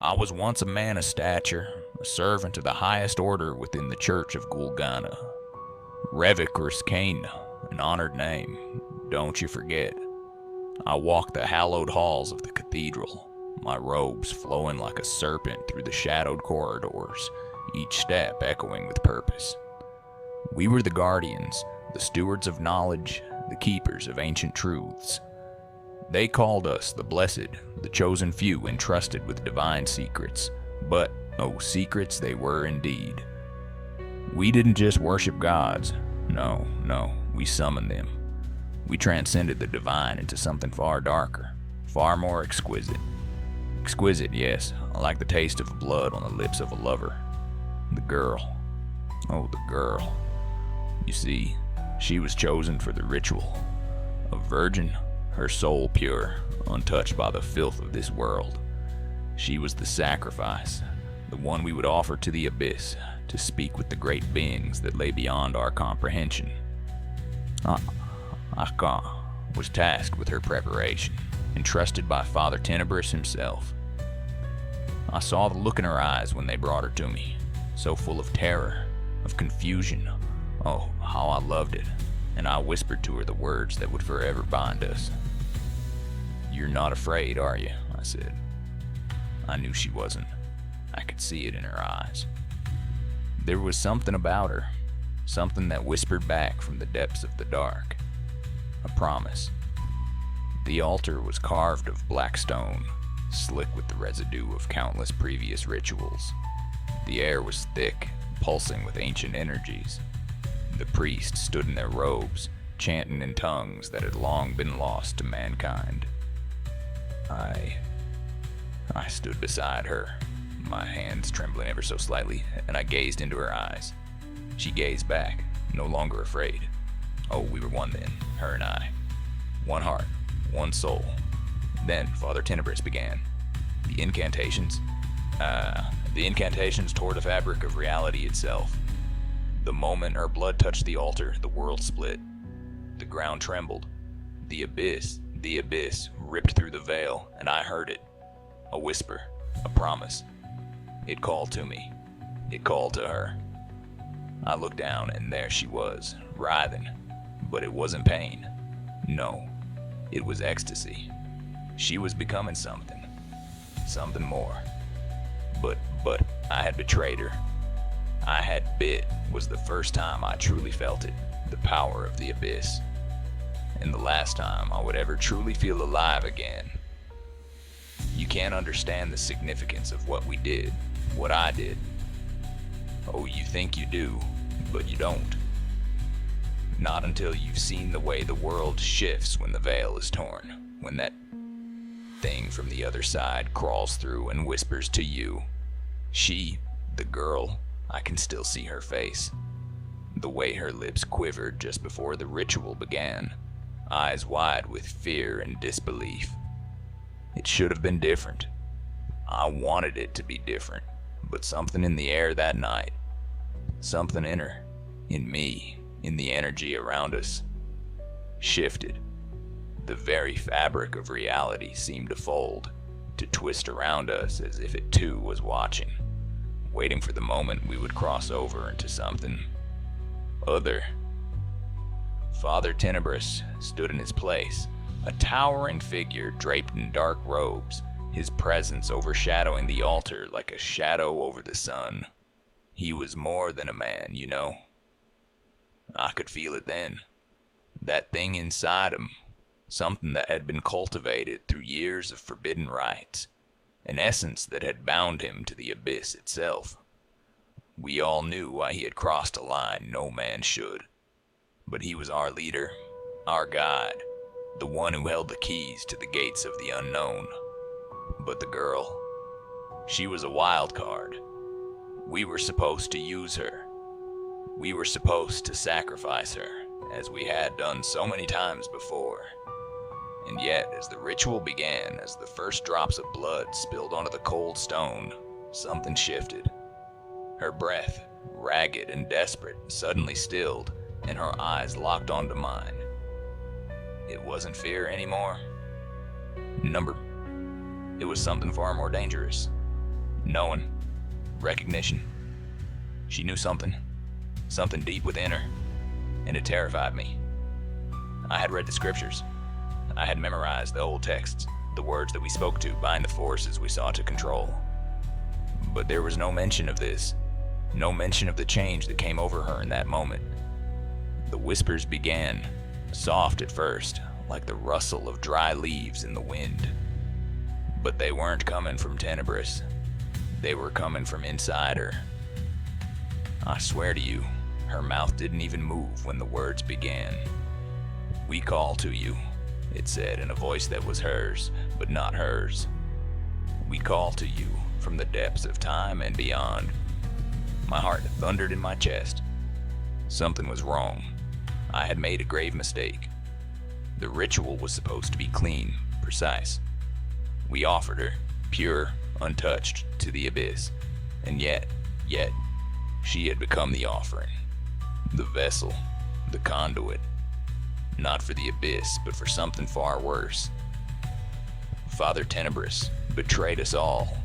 I was once a man of stature, a servant of the highest order within the Church of Gulgahna. Revikrus Kaine, an honored name, don't you forget. I walked the hallowed halls of the cathedral, my robes flowing like a serpent through the shadowed corridors, each step echoing with purpose. We were the guardians, the stewards of knowledge, the keepers of ancient truths. They called us the blessed, the chosen few entrusted with divine secrets. But, oh, secrets they were indeed. We didn't just worship gods. No, we summoned them. We transcended the divine into something far darker, far more exquisite. Exquisite, yes, like the taste of blood on the lips of a lover. The girl. Oh, the girl. You see, she was chosen for the ritual. A virgin, her soul pure, untouched by the filth of this world. She was the sacrifice, the one we would offer to the abyss, to speak with the great beings that lay beyond our comprehension. Aka was tasked with her preparation, entrusted by Father Tenebris himself. I saw the look in her eyes when they brought her to me, so full of terror, of confusion. Oh, how I loved it, and I whispered to her the words that would forever bind us. "You're not afraid, are you?" I said. I knew she wasn't. I could see it in her eyes. There was something about her, something that whispered back from the depths of the dark. A promise. The altar was carved of black stone, slick with the residue of countless previous rituals. The air was thick, pulsing with ancient energies. The priests stood in their robes, chanting in tongues that had long been lost to mankind. I stood beside her, my hands trembling ever so slightly, and I gazed into her eyes. She gazed back, no longer afraid. Oh, we were one then, her and I. One heart, one soul. Then Father Tenebris began. The incantations tore the fabric of reality itself. The moment her blood touched the altar, the world split. The ground trembled. The abyss ripped through the veil, and I heard it. A whisper, a promise. It called to me. It called to her. I looked down, and there she was, writhing. But it wasn't pain. No, it was ecstasy. She was becoming something more. But I had betrayed her. I had bit was the first time I truly felt it, the power of the abyss. And the last time I would ever truly feel alive again. You can't understand the significance of what we did, what I did. Oh, you think you do, but you don't. Not until you've seen the way the world shifts when the veil is torn, when that thing from the other side crawls through and whispers to you. She, the girl, I can still see her face. The way her lips quivered just before the ritual began, eyes wide with fear and disbelief. It should have been different. I wanted it to be different, but something in the air that night, something in her, in me, in the energy around us, shifted. The very fabric of reality seemed to fold, to twist around us as if it too was watching, waiting for the moment we would cross over into something other. Father Tenebris stood in his place, a towering figure draped in dark robes, his presence overshadowing the altar like a shadow over the sun. He was more than a man, you know. I could feel it then. That thing inside him, something that had been cultivated through years of forbidden rites, an essence that had bound him to the abyss itself. We all knew why he had crossed a line no man should. But he was our leader, our guide, the one who held the keys to the gates of the unknown. But the girl, she was a wild card. We were supposed to use her. We were supposed to sacrifice her, as we had done so many times before. And yet, as the ritual began, as the first drops of blood spilled onto the cold stone, something shifted. Her breath, ragged and desperate, suddenly stilled, and her eyes locked onto mine. It wasn't fear anymore. It was something far more dangerous. Knowing. Recognition. She knew something deep within her, and it terrified me. I had read the scriptures. I had memorized the old texts, the words that we spoke to bind the forces we sought to control. But there was no mention of this, no mention of the change that came over her in that moment. The whispers began, soft at first, like the rustle of dry leaves in the wind. But they weren't coming from Tenebris. They were coming from inside her. I swear to you, her mouth didn't even move when the words began. "We call to you," it said in a voice that was hers, but not hers. "We call to you from the depths of time and beyond." My heart thundered in my chest. Something was wrong. I had made a grave mistake. The ritual was supposed to be clean, precise. We offered her, pure, untouched, to the abyss. And yet, she had become the offering. The vessel, the conduit. Not for the abyss, but for something far worse. Father Tenebris betrayed us all.